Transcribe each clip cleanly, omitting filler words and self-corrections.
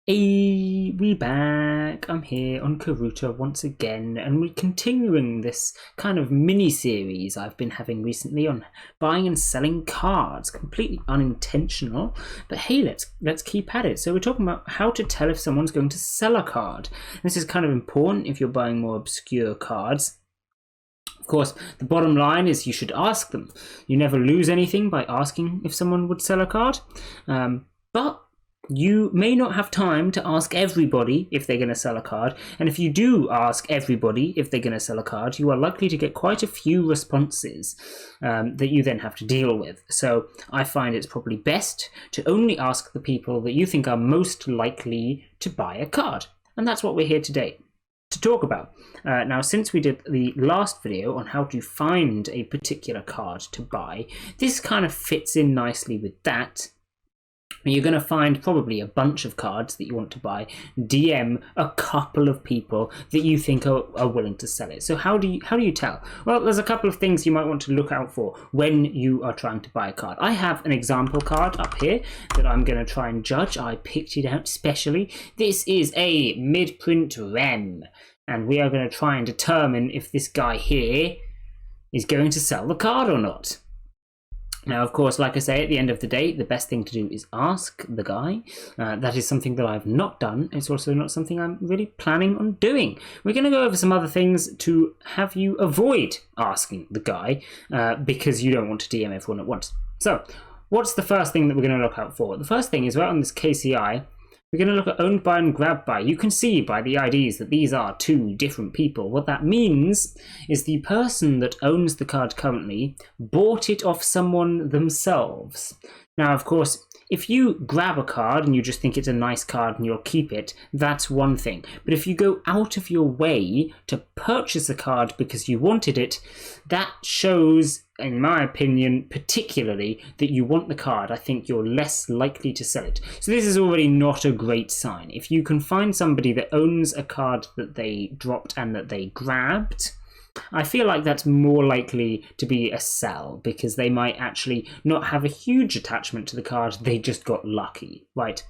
Hey, we back. I'm here on Karuta once again, and we're continuing this kind of mini-series I've been having recently on buying and selling cards. Completely unintentional, but hey, let's keep at it. So we're talking about how to tell if someone's going to sell a card. This is kind of important if you're buying more obscure cards. Of course, the bottom line is you should ask them. You never lose anything by asking if someone would sell a card, but you may not have time to ask everybody if they're going to sell a card, and if you do ask everybody if they're going to sell a card, you are likely to get quite a few responses that you then have to deal with. So I find it's probably best to only ask the people that you think are most likely to buy a card, and that's what we're here today to talk about. Now, since we did the last video on how to find a particular card to buy, this kind of fits in nicely with that. You're going to find probably a bunch of cards that you want to buy. DM a couple of people that you think are willing to sell it. So how do you tell? Well, there's a couple of things you might want to look out for when you are trying to buy a card. I have an example card up here that I'm going to try and judge. I picked it out specially. This is a mid-print REM, and we are going to try and determine if this guy here is going to sell the card or not. Now, of course, like I say, at the end of the day, the best thing to do is ask the guy. That is something that I've not done. It's also not something I'm really planning on doing. We're going to go over some other things to have you avoid asking the guy because you don't want to DM everyone at once. So, what's the first thing that we're going to look out for? The first thing is right on this KCI. We're going to look at owned by and grabbed by. You can see by the IDs that these are two different people. What that means is the person that owns the card currently bought it off someone themselves. Now, of course, if you grab a card and you just think it's a nice card and you'll keep it, that's one thing. But if you go out of your way to purchase a card because you wanted it, that shows, in my opinion, particularly that you want the card. I think you're less likely to sell it. So this is already not a great sign. If you can find somebody that owns a card that they dropped and that they grabbed, I feel like that's more likely to be a sell because they might actually not have a huge attachment to the card. They just got lucky, right?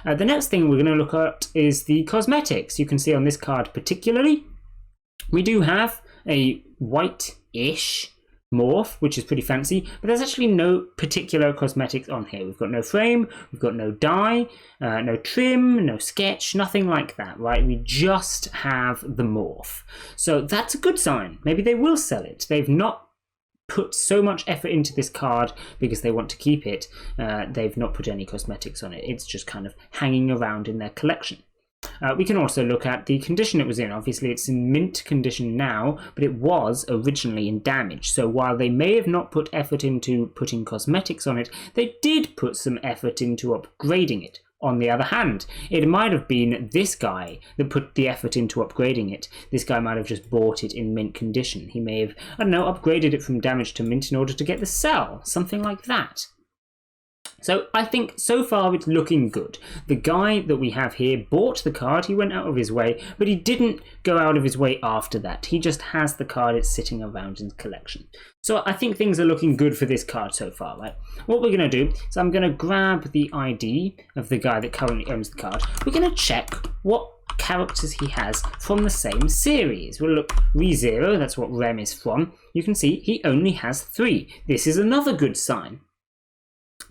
The next thing we're going to look at is the cosmetics. You can see on this card particularly, we do have a white-ish morph, which is pretty fancy, but there's actually no particular cosmetics on here. We've got no frame, we've got no dye, no trim, no sketch, nothing like that, right? We just have the morph. So that's a good sign. Maybe they will sell it. They've not put so much effort into this card because they want to keep it. They've not put any cosmetics on it. It's just kind of hanging around in their collection. We can also look at the condition it was in. Obviously, it's in mint condition now, but it was originally in damage. So while they may have not put effort into putting cosmetics on it, they did put some effort into upgrading it. On the other hand, it might have been this guy that put the effort into upgrading it. This guy might have just bought it in mint condition. He may have, I don't know, upgraded it from damage to mint in order to get the sell. Something like that. So I think so far it's looking good. The guy that we have here bought the card, he went out of his way, but he didn't go out of his way after that. He just has the card, it's sitting around in his collection. So I think things are looking good for this card so far, right? What we're going to do is I'm going to grab the ID of the guy that currently owns the card. We're going to check what characters he has from the same series. We'll look ReZero, that's what Rem is from. You can see he only has 3. This is another good sign.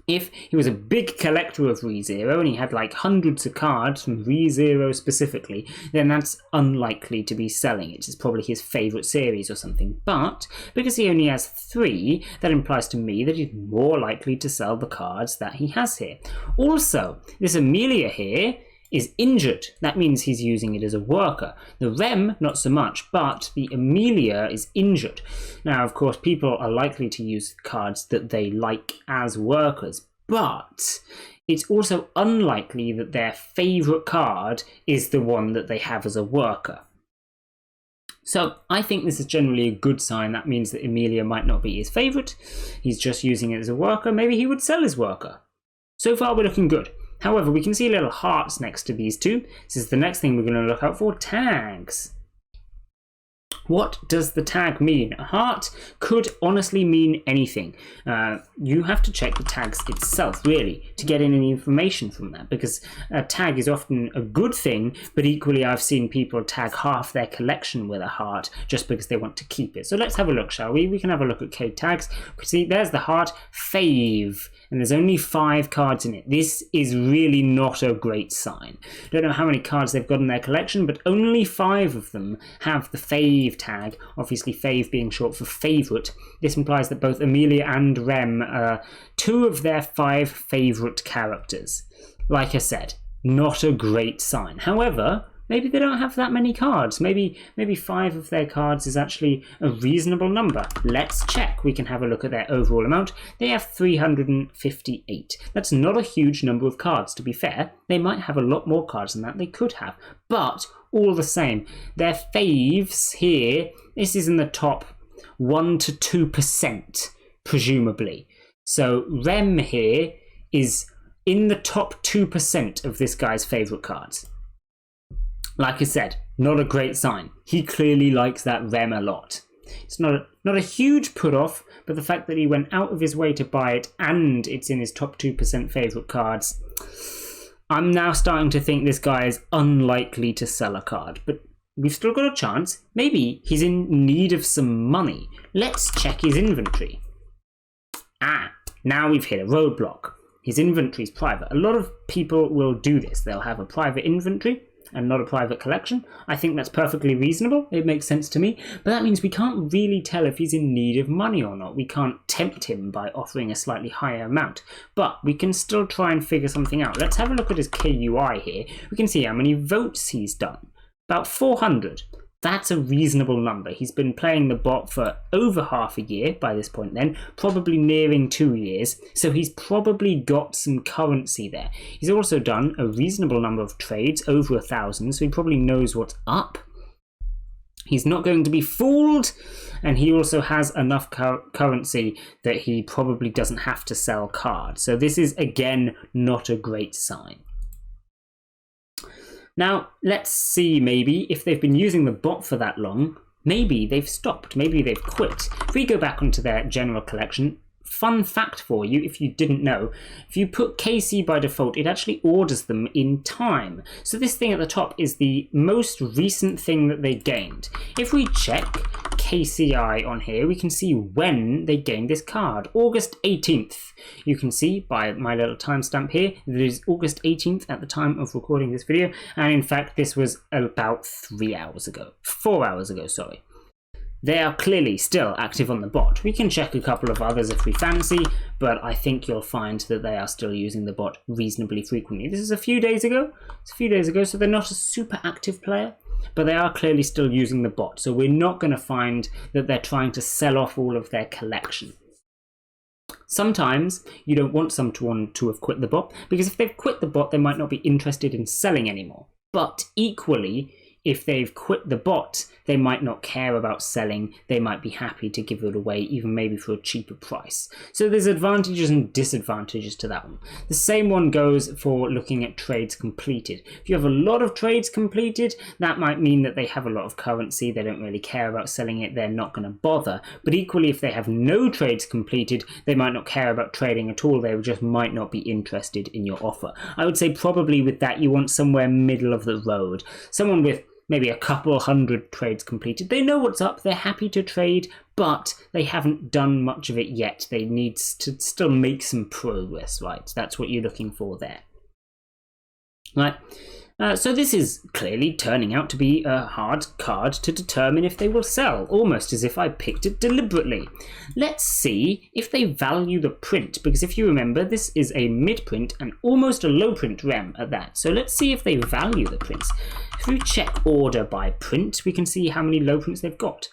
If he was a big collector of ReZero and he had like hundreds of cards from ReZero specifically, then that's unlikely to be selling it. It's probably his favourite series or something. But because he only has 3, that implies to me that he's more likely to sell the cards that he has here. Also, this Amelia here is injured. That means he's using it as a worker. The Rem, not so much, but the Amelia is injured. Now, of course, people are likely to use cards that they like as workers, but it's also unlikely that their favourite card is the one that they have as a worker. So I think this is generally a good sign. That means that Amelia might not be his favourite. He's just using it as a worker. Maybe he would sell his worker. So far, we're looking good. However, we can see little hearts next to these two. This is the next thing we're going to look out for, tags. What does the tag mean? A heart could honestly mean anything. You have to check the tags itself, really, to get any information from that, because a tag is often a good thing, but equally I've seen people tag half their collection with a heart just because they want to keep it. So let's have a look, shall we? We can have a look at K tags. See, there's the heart, fave, and there's only 5 cards in it. This is really not a great sign. Don't know how many cards they've got in their collection, but only 5 of them have the fave tag, obviously fave being short for favourite. This implies that both Amelia and Rem are 2 of their 5 favourite characters. Like I said, not a great sign. However, maybe they don't have that many cards. Maybe 5 of their cards is actually a reasonable number. Let's check. We can have a look at their overall amount. They have 358. That's not a huge number of cards, to be fair. They might have a lot more cards than that. They could have. But all the same, their faves here, this is in the top 1 to 2%, presumably. So Rem here is in the top 2% of this guy's favourite cards. Like I said, not a great sign. He clearly likes that Rem a lot. It's not a huge put-off, but the fact that he went out of his way to buy it and it's in his top 2% favourite cards, I'm now starting to think this guy is unlikely to sell a card. But we've still got a chance. Maybe he's in need of some money. Let's check his inventory. Now we've hit a roadblock. His inventory is private. A lot of people will do this. They'll have a private inventory and not a private collection. I think that's perfectly reasonable. It makes sense to me. But that means we can't really tell if he's in need of money or not. We can't tempt him by offering a slightly higher amount. But we can still try and figure something out. Let's have a look at his KUI here. We can see how many votes he's done. About 400. That's a reasonable number. He's been playing the bot for over half a year by this point then, probably nearing 2 years, so he's probably got some currency there. He's also done a reasonable number of trades, over 1,000, so he probably knows what's up. He's not going to be fooled, and he also has enough currency that he probably doesn't have to sell cards. So this is, again, not a great sign. Now, let's see maybe if they've been using the bot for that long, maybe they've stopped, maybe they've quit. If we go back onto their general collection, fun fact for you, if you didn't know, if you put KC by default, it actually orders them in time. So this thing at the top is the most recent thing that they gained. If we check KCI on here, we can see when they gained this card, August 18th. You can see by my little timestamp here that it is August 18th at the time of recording this video, and in fact this was about 4 hours ago, sorry. They are clearly still active on the bot. We can check a couple of others if we fancy, but I think you'll find that they are still using the bot reasonably frequently. This is a few days ago, so they're not a super active player, but they are clearly still using the bot, so we're not going to find that they're trying to sell off all of their collection. Sometimes you don't want someone to have quit the bot, because if they've quit the bot, they might not be interested in selling anymore. But equally, if they've quit the bot, they might not care about selling. They might be happy to give it away, even maybe for a cheaper price. So there's advantages and disadvantages to that one. The same one goes for looking at trades completed. If you have a lot of trades completed, that might mean that they have a lot of currency. They don't really care about selling it. They're not going to bother. But equally, if they have no trades completed, they might not care about trading at all. They just might not be interested in your offer. I would say probably with that, you want somewhere middle of the road. Someone with maybe a couple hundred trades completed. They know what's up, they're happy to trade, but they haven't done much of it yet. They need to still make some progress, right? That's what you're looking for there. Right. So this is clearly turning out to be a hard card to determine if they will sell, almost as if I picked it deliberately. Let's see if they value the print, because if you remember, this is a mid-print and almost a low-print Rem at that. So let's see if they value the prints. If we check order by print, we can see how many low prints they've got.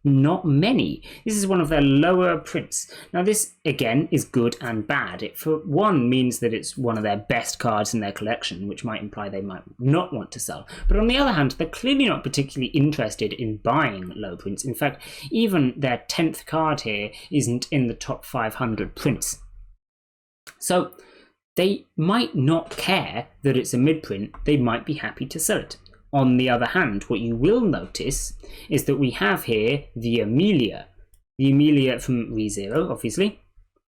Not many. This is one of their lower prints. Now this, again, is good and bad. It, for one, means that it's one of their best cards in their collection, which might imply they might not want to sell. But on the other hand, they're clearly not particularly interested in buying low prints. In fact, even their 10th card here isn't in the top 500 prints. So they might not care that it's a mid-print. They might be happy to sell it. On the other hand, what you will notice is that we have here the Amelia. The Amelia from ReZero, obviously,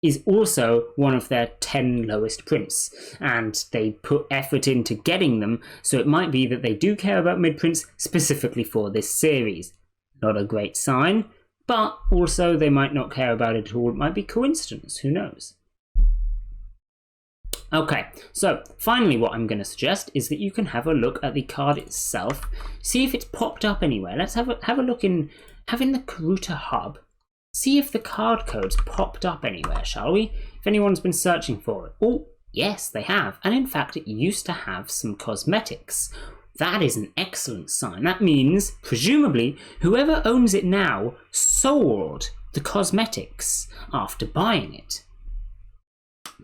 is also one of their 10 lowest prints, and they put effort into getting them, so it might be that they do care about mid-prints specifically for this series. Not a great sign, but also they might not care about it at all. It might be coincidence, who knows? Okay, so finally what I'm going to suggest is that you can have a look at the card itself, see if it's popped up anywhere. Let's have a look in the Karuta hub. See if the card code's popped up anywhere, shall we? If anyone's been searching for it. Oh, yes, they have. And in fact, it used to have some cosmetics. That is an excellent sign. That means, presumably, whoever owns it now sold the cosmetics after buying it.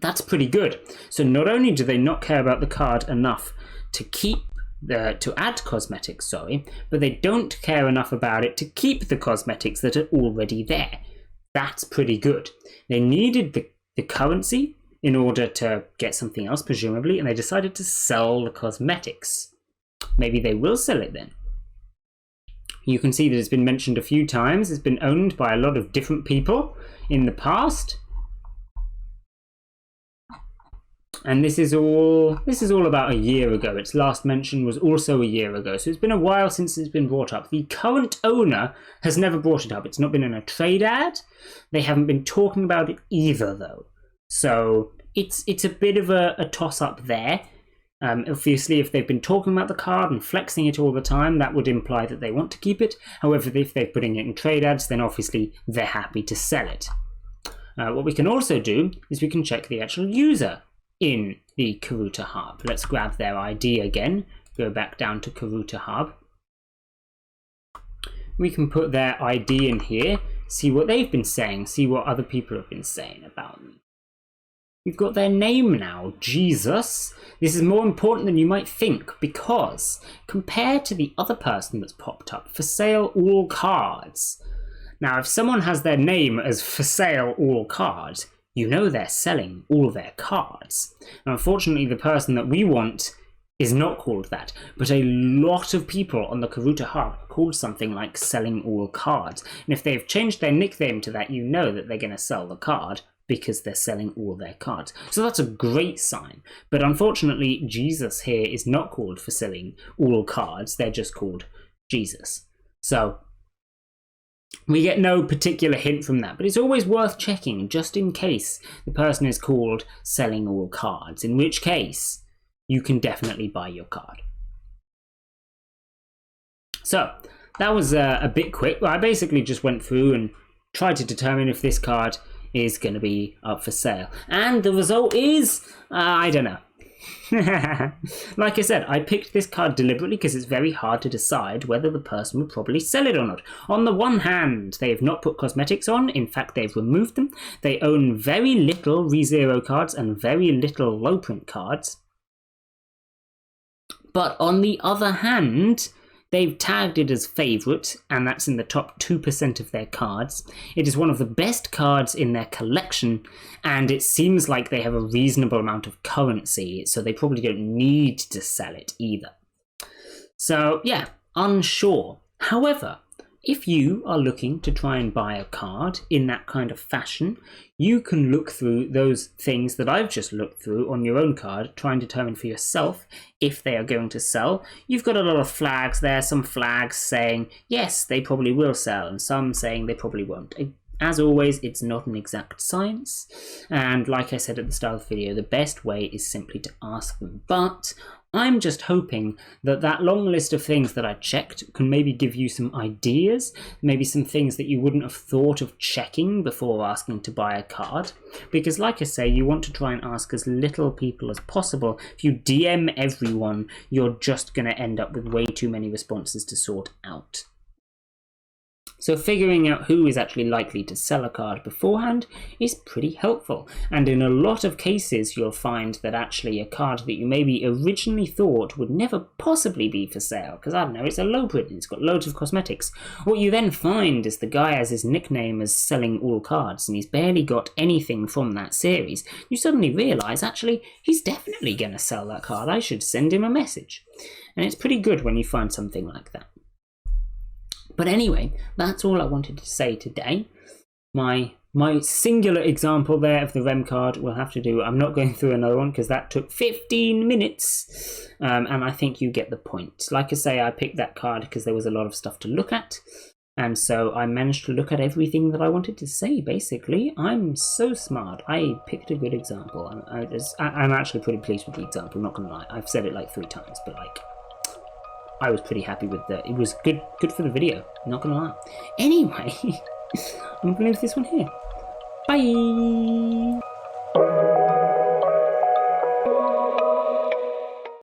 That's pretty good. So not only do they not care about the card enough to add cosmetics, but they don't care enough about it to keep the cosmetics that are already there. That's pretty good. They needed the currency in order to get something else, presumably, and they decided to sell the cosmetics. Maybe they will sell it then. You can see that it's been mentioned a few times. It's been owned by a lot of different people in the past. And this is all about a year ago. Its last mention was also a year ago. So it's been a while since it's been brought up. The current owner has never brought it up. It's not been in a trade ad. They haven't been talking about it either, though. So it's a bit of a toss-up there. Obviously, if they've been talking about the card and flexing it all the time, that would imply that they want to keep it. However, if they're putting it in trade ads, then obviously they're happy to sell it. What we can also do is we can check the actual user in the Karuta hub. Let's grab their ID again, go back down to Karuta hub. We can put their ID in here, see what they've been saying, see what other people have been saying about them. We've got their name now, Jesus. This is more important than you might think, because compared to the other person that's popped up, for sale all cards. Now, if someone has their name as for sale all cards, you know they're selling all their cards. Now, unfortunately, the person that we want is not called that, but a lot of people on the Karuta hub are called something like selling all cards. And if they've changed their nickname to that, you know that they're going to sell the card because they're selling all their cards. So that's a great sign. But unfortunately, Jesus here is not called for selling all cards. They're just called Jesus. So we get no particular hint from that, but it's always worth checking just in case the person is called selling all cards, in which case you can definitely buy your card. So that was a bit quick. I basically just went through and tried to determine if this card is going to be up for sale. And the result is, I don't know. Like I said, I picked this card deliberately because it's very hard to decide whether the person would probably sell it or not. On the one hand, they have not put cosmetics on. In fact, they've removed them. They own very little ReZero cards and very little low print cards. But on the other hand, they've tagged it as favourite, and that's in the top 2% of their cards. It is one of the best cards in their collection, and it seems like they have a reasonable amount of currency, so they probably don't need to sell it either. So yeah, unsure. However, if you are looking to try and buy a card in that kind of fashion, you can look through those things that I've just looked through on your own card, try and determine for yourself if they are going to sell. You've got a lot of flags there, some flags saying, yes, they probably will sell, and some saying they probably won't. As always, it's not an exact science, and like I said at the start of the video, the best way is simply to ask them. But I'm just hoping that that long list of things that I checked can maybe give you some ideas, maybe some things that you wouldn't have thought of checking before asking to buy a card. Because like I say, you want to try and ask as little people as possible. If you DM everyone, you're just going to end up with way too many responses to sort out. So figuring out who is actually likely to sell a card beforehand is pretty helpful. And in a lot of cases, you'll find that actually a card that you maybe originally thought would never possibly be for sale, because I don't know, it's a low print, it's got loads of cosmetics. What you then find is the guy has his nickname as selling all cards, and he's barely got anything from that series. You suddenly realise, actually, he's definitely going to sell that card. I should send him a message. And it's pretty good when you find something like that. But anyway, that's all I wanted to say today. My singular example there of the REM card will have to do. I'm not going through another one because that took 15 minutes. And I think you get the point. Like I say, I picked that card because there was a lot of stuff to look at. And so I managed to look at everything that I wanted to say, basically. I'm so smart. I picked a good example. I'm actually pretty pleased with the example, not going to lie. I've said it like 3 times, but like, I was pretty happy with that. It was good for the video, not gonna lie. Anyway, I'm gonna leave this one here. Bye!